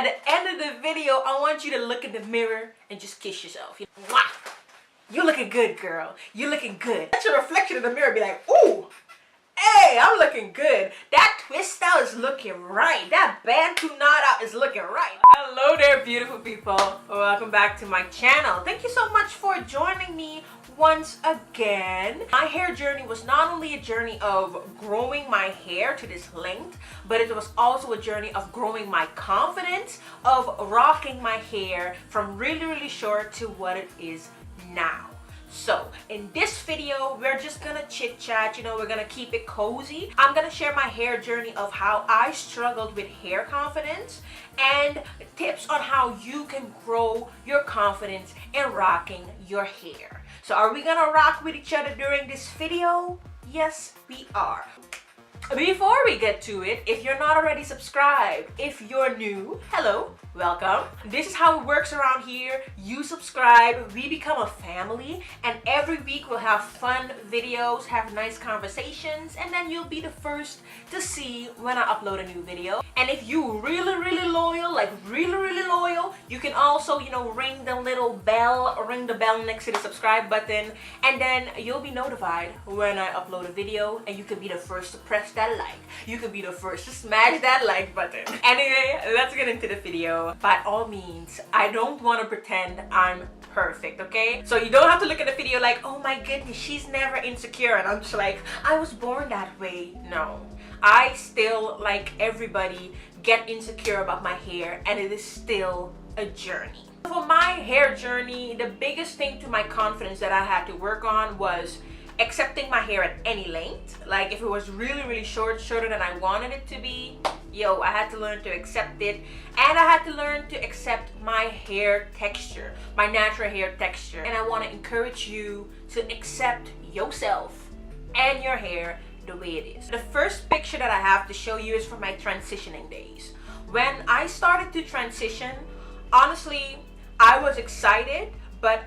At the end of the video, I want you to look in the mirror and just kiss yourself. Mwah! You looking good, girl. You looking good. That's your reflection in the mirror. Be like, ooh, hey, I'm looking good. That twist out is looking right. That Bantu knot out is looking right. Hello there, beautiful people. Welcome back to my channel. Thank you so much for joining me once again. My hair journey was not only a journey of growing my hair to this length, but it was also a journey of growing my confidence of rocking my hair from really short to what it is now. So in this video, we're just gonna chit chat, we're gonna keep it cozy. I'm gonna share my hair journey of how I struggled with hair confidence and tips on how you can grow your confidence in rocking your hair. So are we gonna rock with each other during this video? Yes, we are. Before we get to it, if you're not already subscribed, if you're new, hello, welcome. This is how it works around here. You subscribe, we become a family, and every week we'll have fun videos, have nice conversations, and then you'll be the first to see when I upload a new video. And if you really loyal, like really loyal, you can also, ring the little bell, ring the bell next to the subscribe button, and then you'll be notified when I upload a video, and you can be the first to press that like. You could be the first to smash that like button. Anyway, let's get into the video. By all means, I don't want to pretend I'm perfect, okay? So you don't have to look at the video like, oh my goodness, she's never insecure, and I'm just like, I was born that way. No, I still, like everybody, get insecure about my hair, and it is still a journey. For my hair journey, the biggest thing to my confidence that I had to work on was accepting my hair at any length. Like if it was really short, shorter than I wanted it to be, I had to learn to accept it, and I had to learn to accept my hair texture, my natural hair texture. And I want to encourage you to accept yourself and your hair the way it is. The first picture that I have to show you is from my transitioning days. When I started to transition, honestly, I was excited, but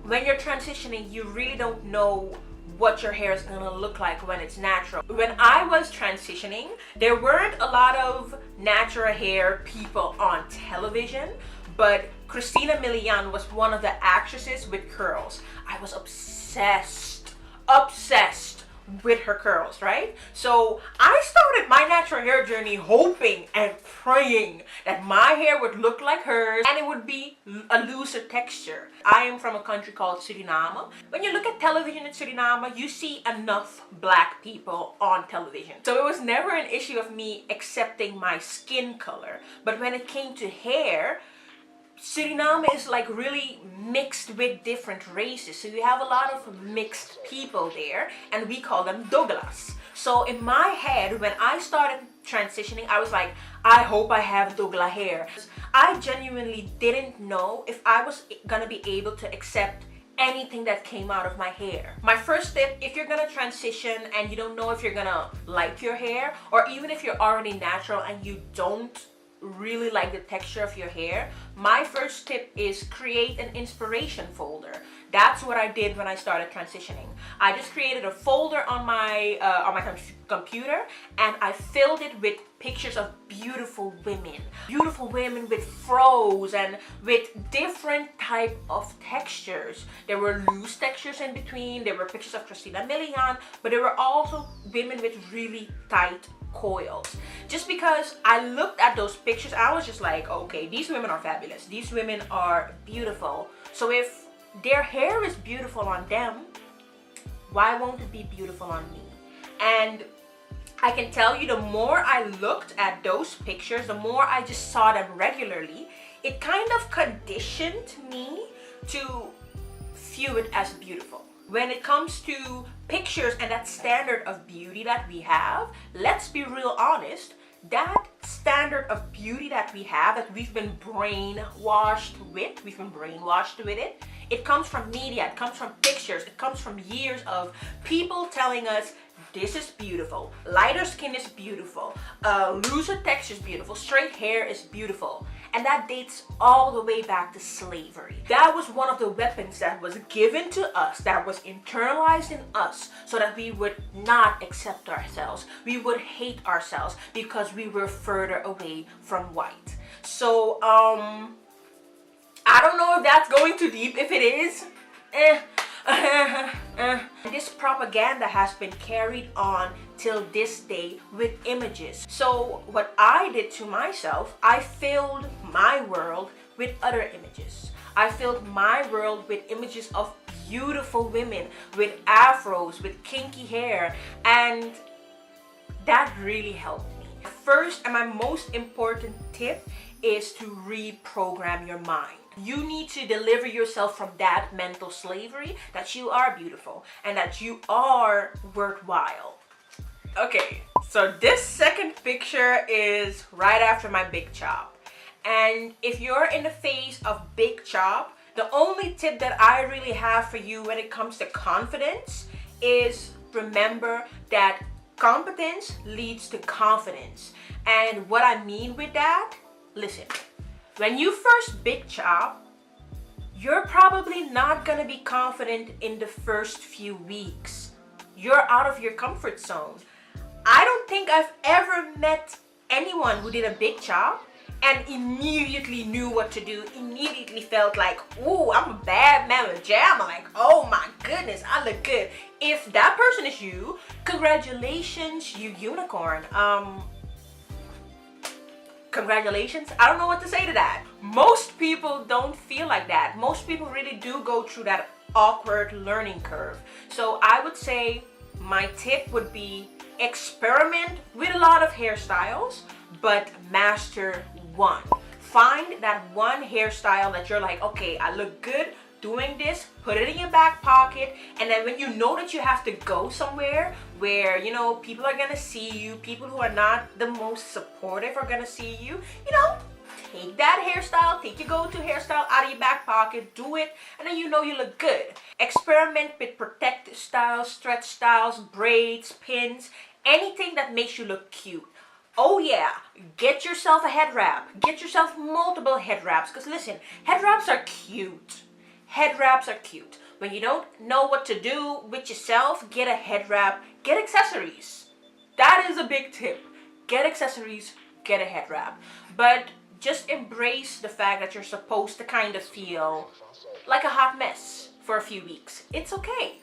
when you're transitioning, you really don't know what your hair is gonna look like when it's natural. When I was transitioning, there weren't a lot of natural hair people on television, but Christina Milian was one of the actresses with curls. I was obsessed with her curls, right? So I started my natural hair journey hoping and praying that my hair would look like hers and it would be a looser texture. I am from a country called Suriname. When you look at television in Suriname, you see enough black people on television. So it was never an issue of me accepting my skin color. But when it came to hair, Suriname is like really mixed with different races. So you have a lot of mixed people there, and we call them Douglas. So in my head, when I started transitioning, I was like, I hope I have Douglas hair. I genuinely didn't know if I was gonna be able to accept anything that came out of my hair. My first tip, if you're gonna transition and you don't know if you're gonna like your hair, or even if you're already natural and you don't really like the texture of your hair, my first tip is create an inspiration folder. That's what I did when I started transitioning. I just created a folder on my computer, and I filled it with pictures of beautiful women with froze and with different type of textures. There were loose textures in between. There were pictures of Christina Milian, but there were also women with really tight coils. Just because I looked at those pictures, I was just like, okay, these women are fabulous. These women are beautiful. So if their hair is beautiful on them, why won't it be beautiful on me? And I can tell you, the more I looked at those pictures, the more I just saw them regularly, it kind of conditioned me to view it as beautiful. When it comes to pictures and that standard of beauty that we have, let's be real honest, that standard of beauty that we have, that we've been brainwashed with it, it comes from media, it comes from pictures, it comes from years of people telling us this is beautiful, lighter skin is beautiful, looser texture is beautiful, straight hair is beautiful. And that dates all the way back to slavery. That was one of the weapons that was given to us, that was internalized in us, so that we would not accept ourselves. We would hate ourselves because we were further away from white. So I don't know if that's going too deep. If it is, this propaganda has been carried on till this day with images. So what I did to myself, I filled my world with other images. I filled my world with images of beautiful women with afros, with kinky hair, and that really helped me. First and my most important tip is to reprogram your mind. You need to deliver yourself from that mental slavery that you are beautiful and that you are worthwhile. Okay, so this second picture is right after my big chop. And if you're in the phase of big chop, the only tip that I really have for you when it comes to confidence is remember that competence leads to confidence. And what I mean with that, listen, when you first big chop, you're probably not gonna be confident in the first few weeks. You're out of your comfort zone. I don't think I've ever met anyone who did a big chop and immediately knew what to do, immediately felt like, ooh, I'm a bad mamma jamma, like, oh my goodness, I look good. If that person is you, congratulations, you unicorn. Congratulations. I don't know what to say to that. Most people don't feel like that. Most people really do go through that awkward learning curve. So I would say my tip would be experiment with a lot of hairstyles, but master one. Find that one hairstyle that you're like, okay, I look good doing this, put it in your back pocket, and then when you know that you have to go somewhere where, you know, people are gonna see you, people who are not the most supportive are gonna see you, you know, take that hairstyle, take your go-to hairstyle out of your back pocket, do it, and then you know you look good. Experiment with protective styles, stretch styles, braids, pins, anything that makes you look cute. Oh yeah, get yourself a head wrap. Get yourself multiple head wraps, because listen, head wraps are cute. Head wraps are cute. When you don't know what to do with yourself, get a head wrap, get accessories. That is a big tip. Get accessories, get a head wrap. But just embrace the fact that you're supposed to kind of feel like a hot mess for a few weeks. It's okay.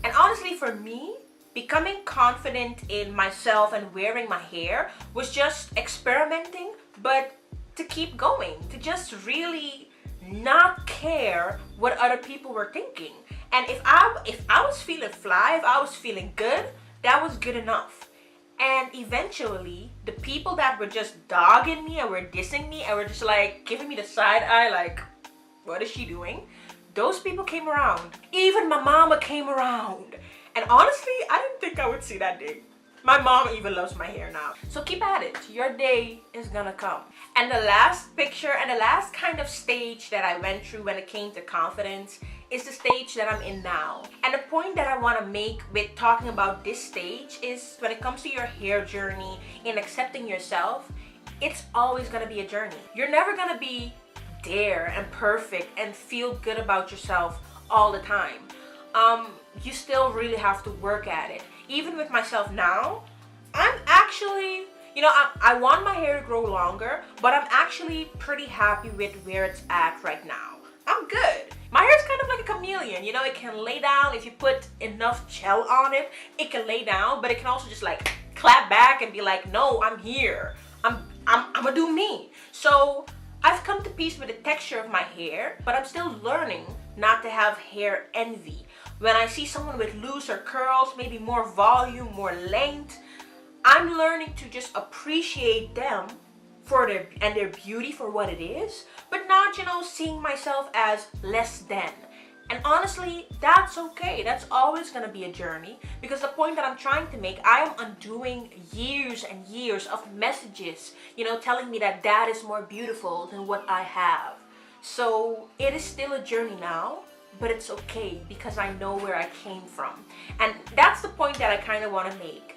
And honestly, for me, becoming confident in myself and wearing my hair was just experimenting, but to keep going, to just really not care what other people were thinking. And if I was feeling fly, if I was feeling good, that was good enough. And eventually, the people that were just dogging me and were dissing me and were just like giving me the side eye, like, what is she doing? Those people came around. Even my mama came around. And honestly, I didn't think I would see that day. My mom even loves my hair now. So keep at it. Your day is gonna come. And the last picture and the last kind of stage that I went through when it came to confidence is the stage that I'm in now. And the point that I want to make with talking about this stage is when it comes to your hair journey in accepting yourself, it's always gonna be a journey. You're never gonna be there and perfect and feel good about yourself all the time. You still really have to work at it. Even with myself now, I'm actually, you know, I want my hair to grow longer, but I'm actually pretty happy with where it's at right now. I'm good. My hair is kind of like a chameleon, you know, it can lay down if you put enough gel on it. It can lay down, but it can also just like clap back and be like, no, I'm here. I'm gonna do me. So I've come to peace with the texture of my hair, but I'm still learning not to have hair envy. When I see someone with looser curls, maybe more volume, more length, I'm learning to just appreciate them for their beauty for what it is, but not, you know, seeing myself as less than. And honestly, that's okay. That's always gonna be a journey, because the point that I'm trying to make, I am undoing years and years of messages, you know, telling me that that is more beautiful than what I have. So it is still a journey now, but it's okay because I know where I came from. And that's the point that I kind of want to make.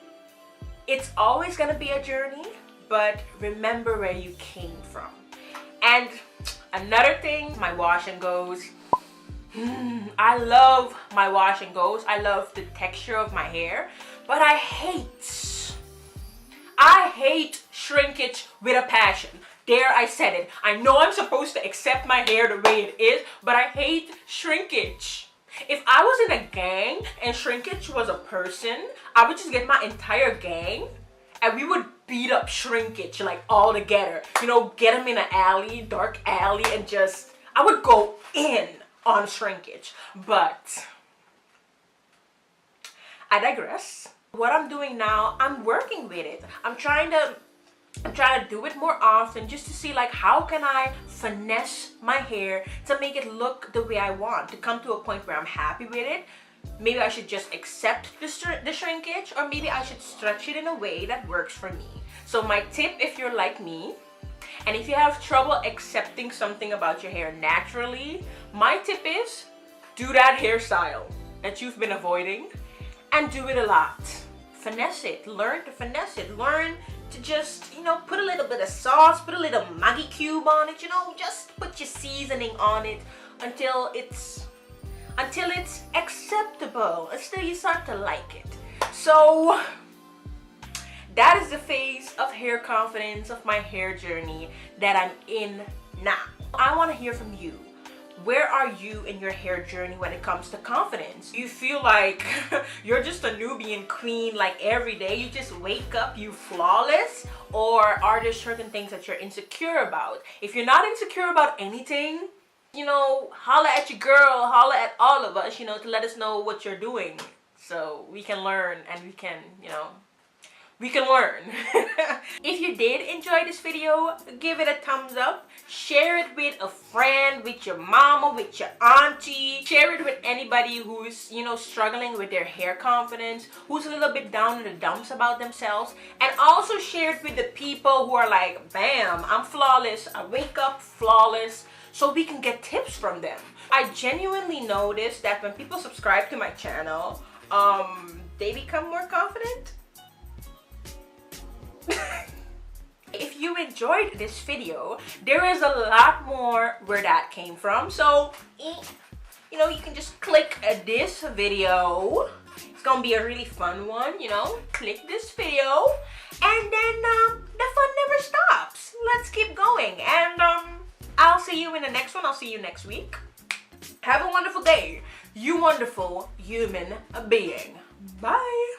It's always gonna be a journey, but remember where you came from. And another thing, my wash and goes. I love my wash and goes. I love the texture of my hair, but I hate shrinkage with a passion. There, I said it. I know I'm supposed to accept my hair the way it is, but I hate shrinkage. If I was in a gang and shrinkage was a person, I would just get my entire gang and we would beat up shrinkage like all together. You know, get them in an alley, dark alley, and just, I would go in on shrinkage. But I digress. What I'm doing now, I'm working with it. I'm trying to do it more often just to see like how can I finesse my hair to make it look the way I want, to come to a point where I'm happy with it. Maybe I should just accept the shrinkage, or maybe I should stretch it in a way that works for me. So my tip, if you're like me and if you have trouble accepting something about your hair naturally, my tip is do that hairstyle that you've been avoiding and do it a lot. Finesse it. Learn to finesse it. Learn to just, you know, put a little bit of sauce, put a little Maggi cube on it, you know, just put your seasoning on it until it's acceptable, until you start to like it. So that is the phase of hair confidence, of my hair journey that I'm in now. I want to hear from you. Where are you in your hair journey when it comes to confidence? You feel like you're just a Nubian queen, like every day you just wake up, you flawless? Or are there certain things that you're insecure about? If you're not insecure about anything, you know, holla at your girl, holla at all of us, you know, to let us know what you're doing so we can learn and we can, you know, we can learn. If you did enjoy this video, give it a thumbs up. Share it with a friend, with your mama, with your auntie. Share it with anybody who's, you know, struggling with their hair confidence, who's a little bit down in the dumps about themselves. And also share it with the people who are like, bam, I'm flawless. I wake up flawless. So we can get tips from them. I genuinely noticed that when people subscribe to my channel, they become more confident. If you enjoyed this video, there is a lot more where that came from. So, you know, you can just click this video. It's gonna be a really fun one, you know. Click this video, and then the fun never stops. Let's keep going, and I'll see you in the next one. I'll see you next week. Have a wonderful day, you wonderful human being. Bye.